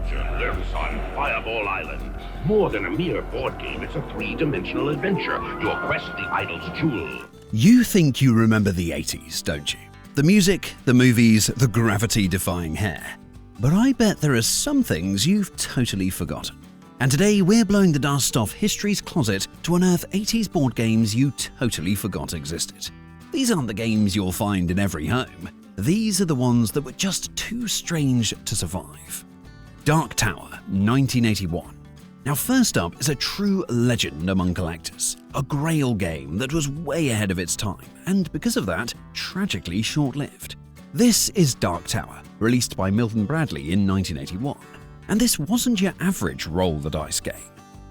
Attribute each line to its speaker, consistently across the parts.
Speaker 1: adventure lurks on Fireball Island. More than a mere board game, it's a three-dimensional adventure. Your quest, the idol's jewel.
Speaker 2: You think you remember the 80s, don't you? The music, the movies, the gravity-defying hair. But I bet there are some things you've totally forgotten. And today we're blowing the dust off history's closet to unearth 80s board games you totally forgot existed. These aren't the games you'll find in every home. These are the ones that were just too strange to survive. Dark Tower, 1981. Now first up is a true legend among collectors, a grail game that was way ahead of its time, and because of that, tragically short-lived. This is Dark Tower, released by Milton Bradley in 1981. And this wasn't your average roll-the-dice game.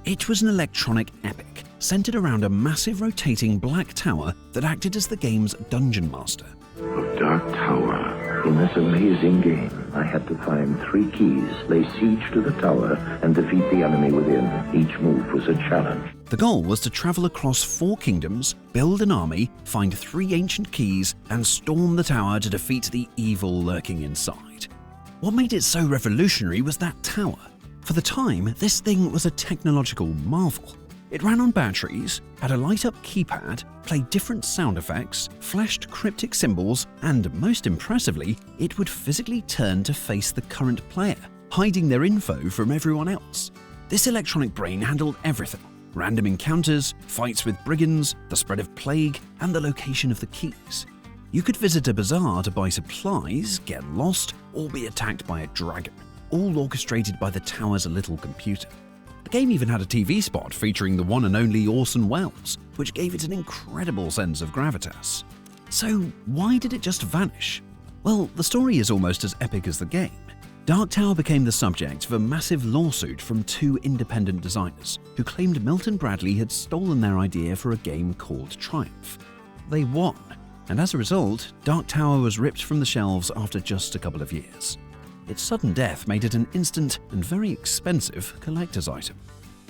Speaker 2: It was an electronic epic, centered around a massive rotating black tower that acted as the game's dungeon master.
Speaker 3: Of Dark Tower. In this amazing game, I had to find 3 keys, lay siege to the tower, and defeat the enemy within. Each move was a challenge.
Speaker 2: The goal was to travel across 4 kingdoms, build an army, find 3 ancient keys, and storm the tower to defeat the evil lurking inside. What made it so revolutionary was that tower. For the time, this thing was a technological marvel. It ran on batteries, had a light-up keypad, played different sound effects, flashed cryptic symbols, and most impressively, it would physically turn to face the current player, hiding their info from everyone else. This electronic brain handled everything: random encounters, fights with brigands, the spread of plague, and the location of the keys. You could visit a bazaar to buy supplies, get lost, or be attacked by a dragon, all orchestrated by the tower's little computer. The game even had a TV spot featuring the one and only Orson Welles, which gave it an incredible sense of gravitas. So why did it just vanish? Well, the story is almost as epic as the game. Dark Tower became the subject of a massive lawsuit from 2 independent designers who claimed Milton Bradley had stolen their idea for a game called Triumph. They won, and as a result, Dark Tower was ripped from the shelves after just a couple of years. Its sudden death made it an instant and very expensive collector's item.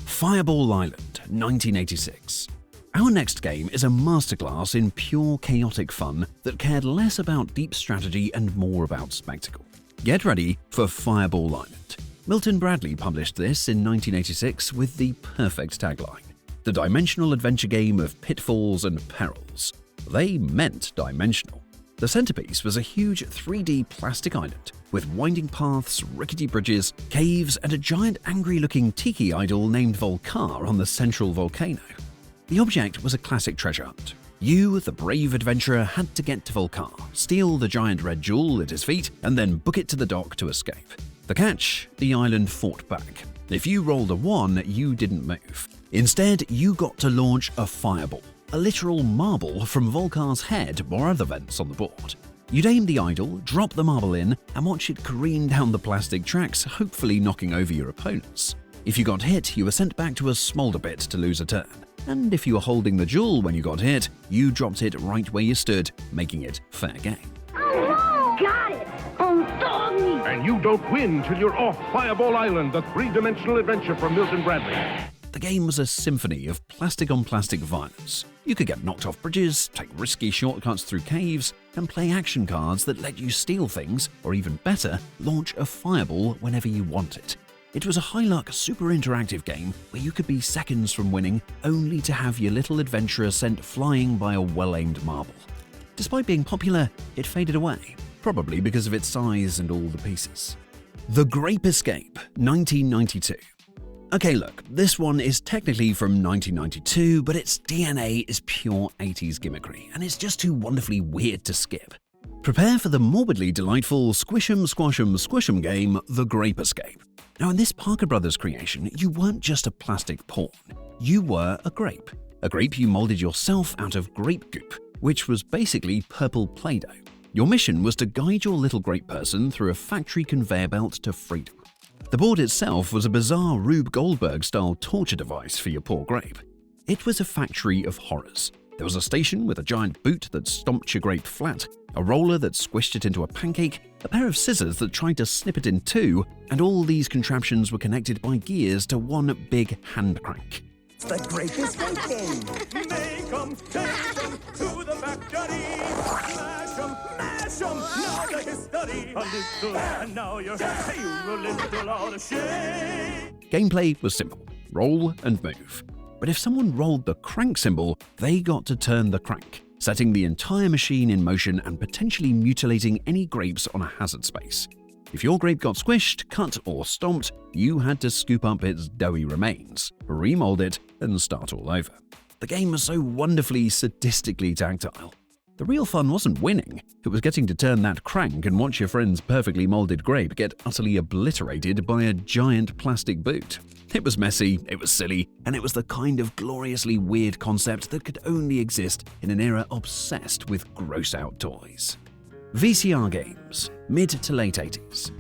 Speaker 2: Fireball Island, 1986. Our next game is a masterclass in pure chaotic fun that cared less about deep strategy and more about spectacle. Get ready for Fireball Island. Milton Bradley published this in 1986 with the perfect tagline: the dimensional adventure game of pitfalls and perils. They meant dimensional. The centerpiece was a huge 3D plastic island with winding paths, rickety bridges, caves, and a giant angry-looking tiki idol named Volcar on the central volcano. The object was a classic treasure hunt. You, the brave adventurer, had to get to Volcar, steal the giant red jewel at his feet, and then book it to the dock to escape. The catch? The island fought back. If you rolled a 1, you didn't move. Instead, you got to launch a fireball, a literal marble from Volcar's head or other vents on the board. You'd aim the idol, drop the marble in, and watch it careen down the plastic tracks, hopefully knocking over your opponents. If you got hit, you were sent back to a smolder pit to lose a turn. And if you were holding the jewel when you got hit, you dropped it right where you stood, making it fair game.
Speaker 4: Oh, no! Got it! Oh, dog me!
Speaker 1: And you don't win till you're off Fireball Island, the three-dimensional adventure from Milton Bradley.
Speaker 2: The game was a symphony of plastic-on-plastic violence. You could get knocked off bridges, take risky shortcuts through caves, and play action cards that let you steal things, or even better, launch a fireball whenever you wanted. It was a high-luck, super interactive game where you could be seconds from winning, only to have your little adventurer sent flying by a well-aimed marble. Despite being popular, it faded away, probably because of its size and all the pieces. The Grape Escape, 1992. Okay, look, this one is technically from 1992, but its DNA is pure 80s gimmickry, and it's just too wonderfully weird to skip. Prepare for the morbidly delightful squish-em, squash-em, squish-em game, The Grape Escape. Now, in this Parker Brothers creation, you weren't just a plastic pawn. You were a grape. A grape you molded yourself out of grape goop, which was basically purple Play-Doh. Your mission was to guide your little grape person through a factory conveyor belt to freedom. The board itself was a bizarre Rube Goldberg-style torture device for your poor grape. It was a factory of horrors. There was a station with a giant boot that stomped your grape flat, a roller that squished it into a pancake, a pair of scissors that tried to snip it in two, and all these contraptions were connected by gears to one big hand crank.
Speaker 5: The Grape Escape game! take 'em to the factory. Mash 'em, now the history. A little, and now you're a little out of shape.
Speaker 2: Gameplay was simple: roll and move. But if someone rolled the crank symbol, they got to turn the crank, setting the entire machine in motion and potentially mutilating any grapes on a hazard space. If your grape got squished, cut, or stomped, you had to scoop up its doughy remains, remold it, and start all over. The game was so wonderfully, sadistically tactile. The real fun wasn't winning, it was getting to turn that crank and watch your friend's perfectly molded grape get utterly obliterated by a giant plastic boot. It was messy, it was silly, and it was the kind of gloriously weird concept that could only exist in an era obsessed with gross-out toys. VCR Games, mid to late 80s.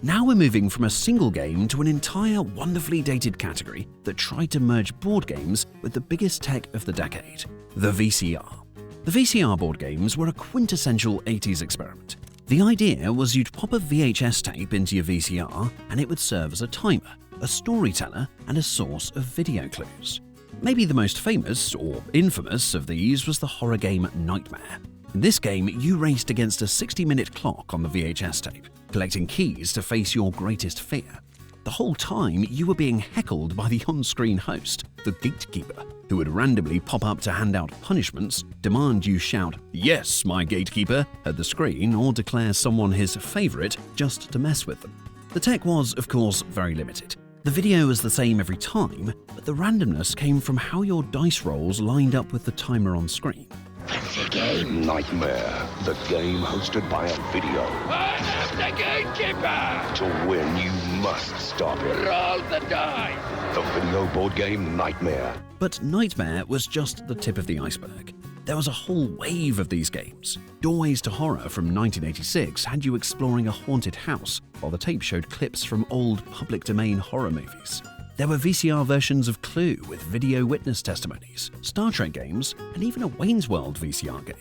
Speaker 2: Now we're moving from a single game to an entire wonderfully dated category that tried to merge board games with the biggest tech of the decade, the VCR. The VCR board games were a quintessential 80s experiment. The idea was you'd pop a VHS tape into your VCR and it would serve as a timer, a storyteller, and a source of video clues. Maybe the most famous, or infamous, of these was the horror game Nightmare. In this game, you raced against a 60-minute clock on the VHS tape, collecting keys to face your greatest fear. The whole time, you were being heckled by the on-screen host, the gatekeeper, who would randomly pop up to hand out punishments, demand you shout, "Yes, my gatekeeper," at the screen, or declare someone his favorite just to mess with them. The tech was, of course, very limited. The video was the same every time, but the randomness came from how your dice rolls lined up with the timer on screen.
Speaker 1: The game Nightmare, the game hosted by a video. I am the gatekeeper! To win, you must stop it. Roll the dice! The video board game Nightmare.
Speaker 2: But Nightmare was just the tip of the iceberg. There was a whole wave of these games. Doorways to Horror from 1986 had you exploring a haunted house, while the tape showed clips from old public domain horror movies. There were VCR versions of Clue with video witness testimonies, Star Trek games, and even a Wayne's World VCR game.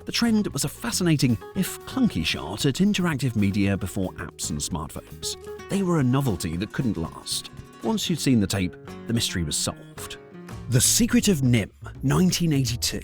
Speaker 2: The trend was a fascinating, if clunky, shot at interactive media before apps and smartphones. They were a novelty that couldn't last. Once you'd seen the tape, the mystery was solved. The Secret of Nimh, 1982.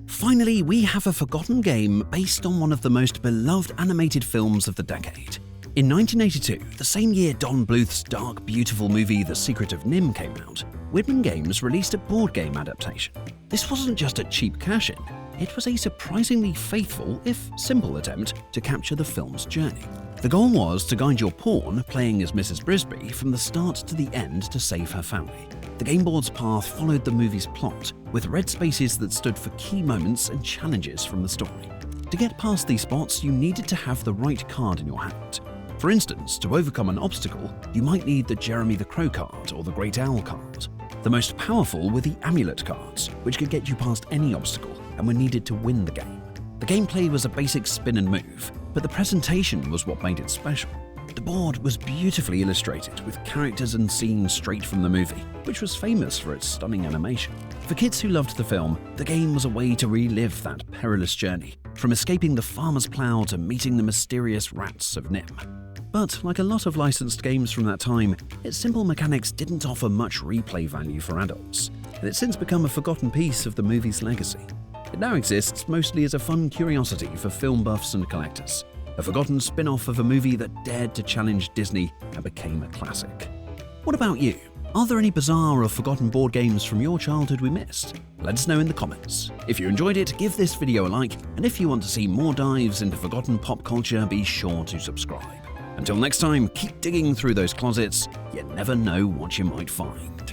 Speaker 2: Finally, we have a forgotten game based on one of the most beloved animated films of the decade. In 1982, the same year Don Bluth's dark, beautiful movie The Secret of Nimh came out, Whitman Games released a board game adaptation. This wasn't just a cheap cash-in, it was a surprisingly faithful, if simple, attempt to capture the film's journey. The goal was to guide your pawn, playing as Mrs. Brisby, from the start to the end to save her family. The game board's path followed the movie's plot, with red spaces that stood for key moments and challenges from the story. To get past these spots, you needed to have the right card in your hand. For instance, to overcome an obstacle, you might need the Jeremy the Crow card or the Great Owl card. The most powerful were the Amulet cards, which could get you past any obstacle and were needed to win the game. The gameplay was a basic spin and move, but the presentation was what made it special. The board was beautifully illustrated with characters and scenes straight from the movie, which was famous for its stunning animation. For kids who loved the film, the game was a way to relive that perilous journey, from escaping the farmer's plough to meeting the mysterious rats of Nimh. But like a lot of licensed games from that time, its simple mechanics didn't offer much replay value for adults, and it's since become a forgotten piece of the movie's legacy. It now exists mostly as a fun curiosity for film buffs and collectors, a forgotten spin-off of a movie that dared to challenge Disney and became a classic. What about you? Are there any bizarre or forgotten board games from your childhood we missed? Let us know in the comments. If you enjoyed it, give this video a like, and if you want to see more dives into forgotten pop culture, be sure to subscribe. Until next time, keep digging through those closets, you never know what you might find.